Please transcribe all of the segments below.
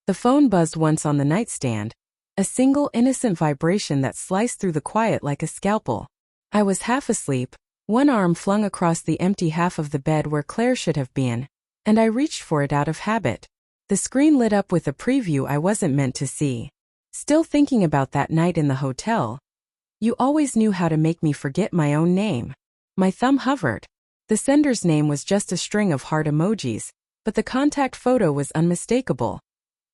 The phone buzzed once on the nightstand, a single innocent vibration that sliced through the quiet like a scalpel. I was half asleep, one arm flung across the empty half of the bed where Claire should have been, and I reached for it out of habit. The screen lit up with a preview I wasn't meant to see. Still thinking about that night in the hotel. You always knew how to make me forget my own name. My thumb hovered. The sender's name was just a string of heart emojis, but the contact photo was unmistakable.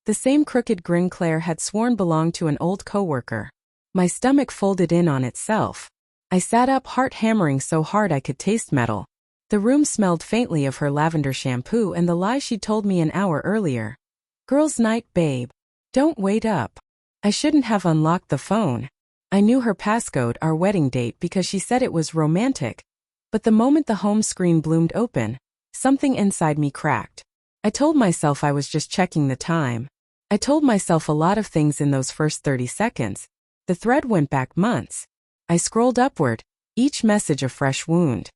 The same crooked grin Claire had sworn belonged to an old coworker. My stomach folded in on itself. I sat up, heart hammering so hard I could taste metal. The room smelled faintly of her lavender shampoo and the lie she'd told me an hour earlier. Girls' night, babe. Don't wait up. I shouldn't have unlocked the phone. I knew her passcode, our wedding date, because she said it was romantic. But the moment the home screen bloomed open, something inside me cracked. I told myself I was just checking the time. I told myself a lot of things in those first 30 seconds. The thread went back months. I scrolled upward, each message a fresh wound.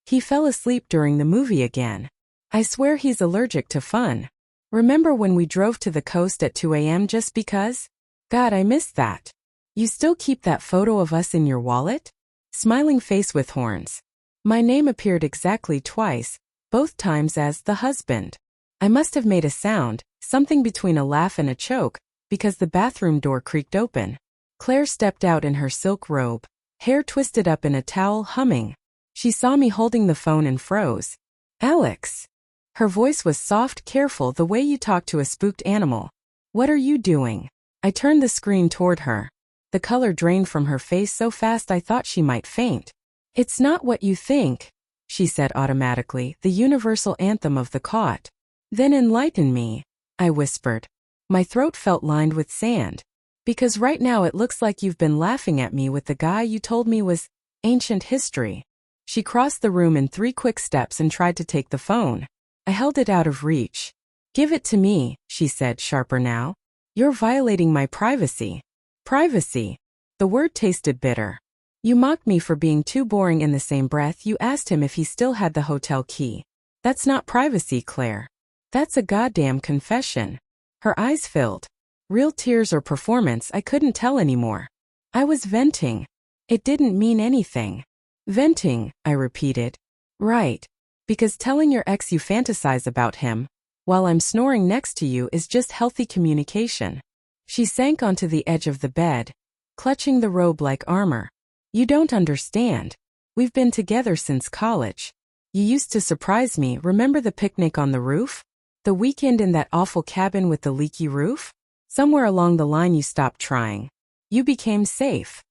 He fell asleep during the movie again. I swear he's allergic to fun. Remember when we drove to the coast at 2 a.m. just because? God, I missed that. You still keep that photo of us in your wallet? Smiling face with horns. My name appeared exactly twice, both times as the husband. I must have made a sound, something between a laugh and a choke, because the bathroom door creaked open. Claire stepped out in her silk robe, hair twisted up in a towel, humming. She saw me holding the phone and froze. Alex. Her voice was soft, careful, the way you talk to a spooked animal. What are you doing? I turned the screen toward her. The color drained from her face so fast I thought she might faint. It's not what you think, she said automatically, the universal anthem of the caught. Then enlighten me, I whispered. My throat felt lined with sand. Because right now it looks like you've been laughing at me with the guy you told me was ancient history. She crossed the room in 3 quick steps and tried to take the phone. I held it out of reach. Give it to me, she said, sharper now. You're violating my privacy. Privacy. The word tasted bitter. You mocked me for being too boring. In the same breath you asked him if he still had the hotel key. That's not privacy, Claire. That's a goddamn confession. Her eyes filled. Real tears or performance, I couldn't tell anymore. I was venting. It didn't mean anything. Venting, I repeated. Right. Because telling your ex you fantasize about him, while I'm snoring next to you, is just healthy communication. She sank onto the edge of the bed, clutching the robe like armor. You don't understand. We've been together since college. You used to surprise me. Remember the picnic on the roof? The weekend in that awful cabin with the leaky roof? Somewhere along the line you stopped trying. You became safe.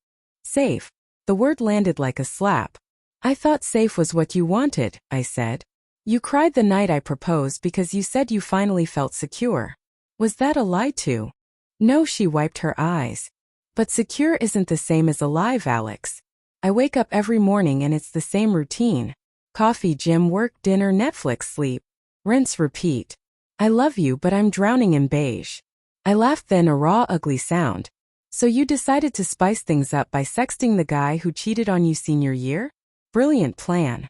Safe. The word landed like a slap. I thought safe was what you wanted, I said. You cried the night I proposed because you said you finally felt secure. Was that a lie too? No, she wiped her eyes. But secure isn't the same as alive, Alex. I wake up every morning and it's the same routine. Coffee, gym, work, dinner, Netflix, sleep. Rinse, repeat. I love you, but I'm drowning in beige. I laughed, then a raw, ugly sound. So you decided to spice things up by sexting the guy who cheated on you senior year? Brilliant plan.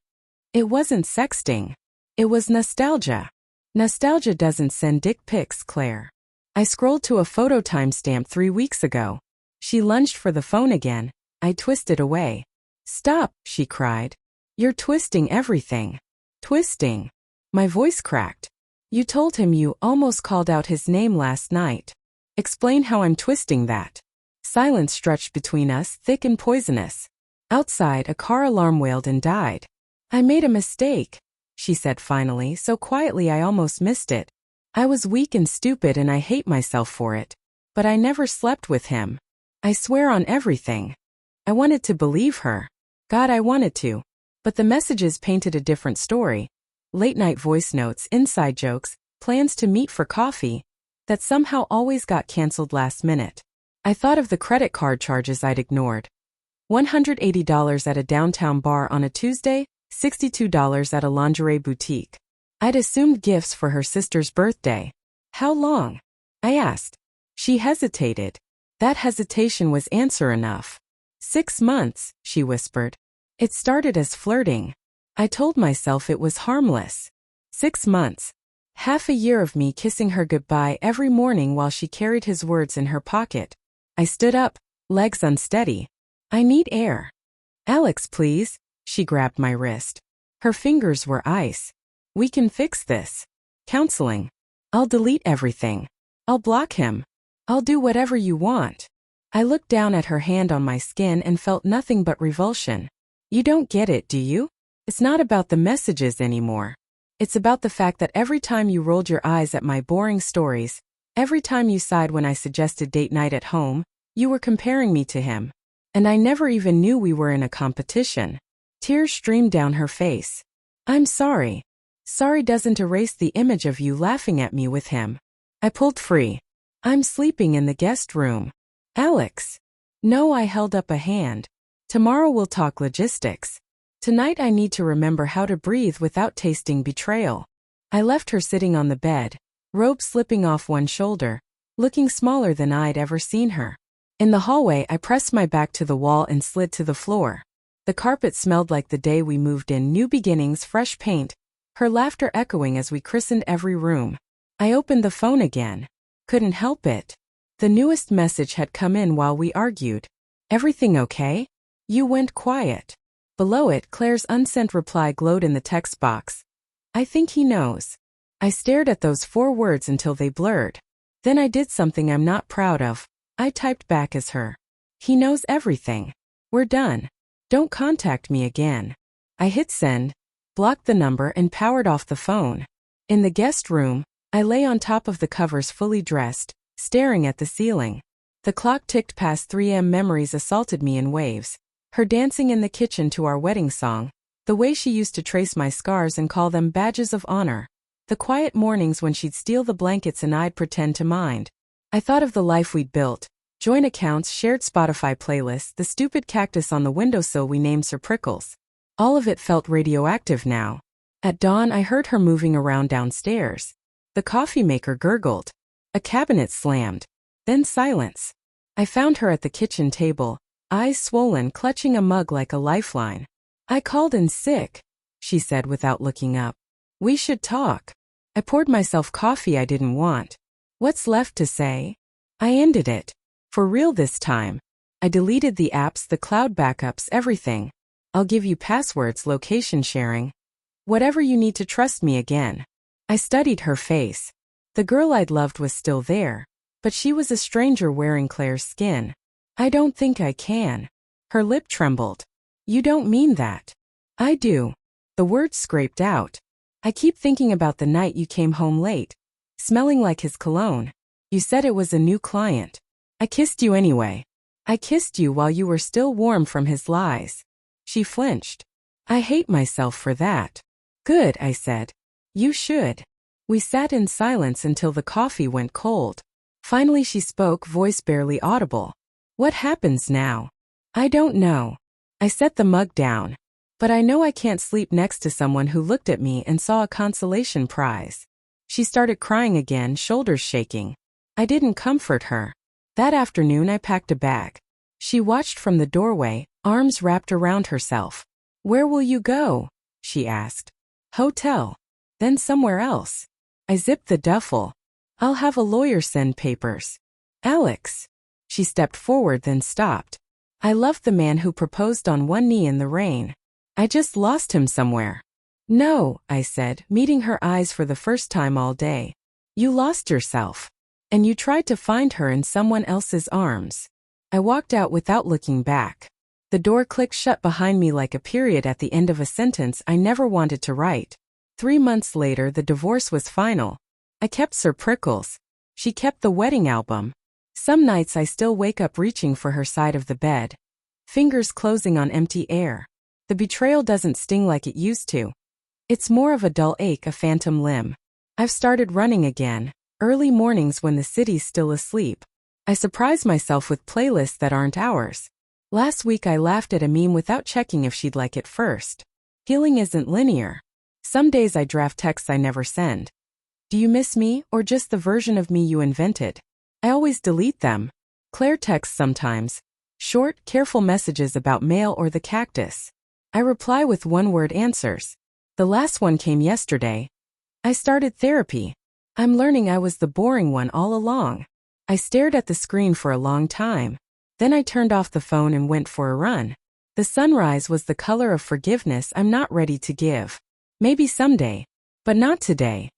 It wasn't sexting. It was nostalgia. Nostalgia doesn't send dick pics, Claire. I scrolled to a photo timestamp 3 weeks ago. She lunged for the phone again. I twisted away. Stop, she cried. You're twisting everything. Twisting. My voice cracked. You told him you almost called out his name last night. Explain how I'm twisting that. Silence stretched between us, thick and poisonous. Outside, a car alarm wailed and died. I made a mistake, she said finally, so quietly I almost missed it. I was weak and stupid and I hate myself for it. But I never slept with him. I swear on everything. I wanted to believe her. God, I wanted to. But the messages painted a different story. Late-night voice notes, inside jokes, plans to meet for coffee, that somehow always got canceled last minute. I thought of the credit card charges I'd ignored. $180 at a downtown bar on a Tuesday, $62 at a lingerie boutique. I'd assumed gifts for her sister's birthday. How long? I asked. She hesitated. That hesitation was answer enough. 6 months, she whispered. It started as flirting. I told myself it was harmless. 6 months. Half a year of me kissing her goodbye every morning while she carried his words in her pocket. I stood up, legs unsteady. I need air. Alex, please. She grabbed my wrist. Her fingers were ice. We can fix this. Counseling. I'll delete everything. I'll block him. I'll do whatever you want. I looked down at her hand on my skin and felt nothing but revulsion. You don't get it, do you? It's not about the messages anymore. It's about the fact that every time you rolled your eyes at my boring stories, every time you sighed when I suggested date night at home, you were comparing me to him. And I never even knew we were in a competition. Tears streamed down her face. I'm sorry. Sorry doesn't erase the image of you laughing at me with him. I pulled free. I'm sleeping in the guest room. Alex. No, I held up a hand. Tomorrow we'll talk logistics. Tonight I need to remember how to breathe without tasting betrayal. I left her sitting on the bed, robe slipping off one shoulder, looking smaller than I'd ever seen her. In the hallway, I pressed my back to the wall and slid to the floor. The carpet smelled like the day we moved in, new beginnings, fresh paint, her laughter echoing as we christened every room. I opened the phone again. Couldn't help it. The newest message had come in while we argued. Everything okay? You went quiet. Below it, Claire's unsent reply glowed in the text box. I think he knows. I stared at those 4 words until they blurred. Then I did something I'm not proud of. I typed back as her. He knows everything. We're done. Don't contact me again. I hit send, blocked the number and powered off the phone. In the guest room, I lay on top of the covers fully dressed, staring at the ceiling. The clock ticked past 3 a.m. Memories assaulted me in waves. Her dancing in the kitchen to our wedding song. The way she used to trace my scars and call them badges of honor. The quiet mornings when she'd steal the blankets and I'd pretend to mind. I thought of the life we'd built. Joint accounts, shared Spotify playlists, the stupid cactus on the windowsill we named Sir Prickles. All of it felt radioactive now. At dawn, I heard her moving around downstairs. The coffee maker gurgled. A cabinet slammed. Then silence. I found her at the kitchen table, eyes swollen, clutching a mug like a lifeline. I called in sick, she said without looking up. We should talk. I poured myself coffee I didn't want. What's left to say? I ended it. For real this time. I deleted the apps, the cloud backups, everything. I'll give you passwords, location sharing. Whatever you need to trust me again. I studied her face. The girl I'd loved was still there, but she was a stranger wearing Claire's skin. I don't think I can. Her lip trembled. You don't mean that. I do. The words scraped out. I keep thinking about the night you came home late, smelling like his cologne. You said it was a new client. I kissed you anyway. I kissed you while you were still warm from his lies. She flinched. I hate myself for that. Good, I said. You should. We sat in silence until the coffee went cold. Finally she spoke, voice barely audible. What happens now? I don't know. I set the mug down. But I know I can't sleep next to someone who looked at me and saw a consolation prize. She started crying again, shoulders shaking. I didn't comfort her. That afternoon I packed a bag. She watched from the doorway, arms wrapped around herself. Where will you go? She asked. Hotel. Then somewhere else. I zipped the duffel. I'll have a lawyer send papers. Alex. She stepped forward then stopped. I loved the man who proposed on one knee in the rain. I just lost him somewhere. No, I said, meeting her eyes for the first time all day. You lost yourself. And you tried to find her in someone else's arms. I walked out without looking back. The door clicked shut behind me like a period at the end of a sentence I never wanted to write. 3 months later, the divorce was final. I kept Sir Prickles. She kept the wedding album. Some nights I still wake up reaching for her side of the bed. Fingers closing on empty air. The betrayal doesn't sting like it used to. It's more of a dull ache, a phantom limb. I've started running again. Early mornings when the city's still asleep. I surprise myself with playlists that aren't ours. Last week I laughed at a meme without checking if she'd like it first. Healing isn't linear. Some days I draft texts I never send. Do you miss me, or just the version of me you invented? I always delete them. Claire texts sometimes. Short, careful messages about mail or the cactus. I reply with one-word answers. The last one came yesterday. I started therapy. I'm learning I was the boring one all along. I stared at the screen for a long time. Then I turned off the phone and went for a run. The sunrise was the color of forgiveness I'm not ready to give. Maybe someday, but not today.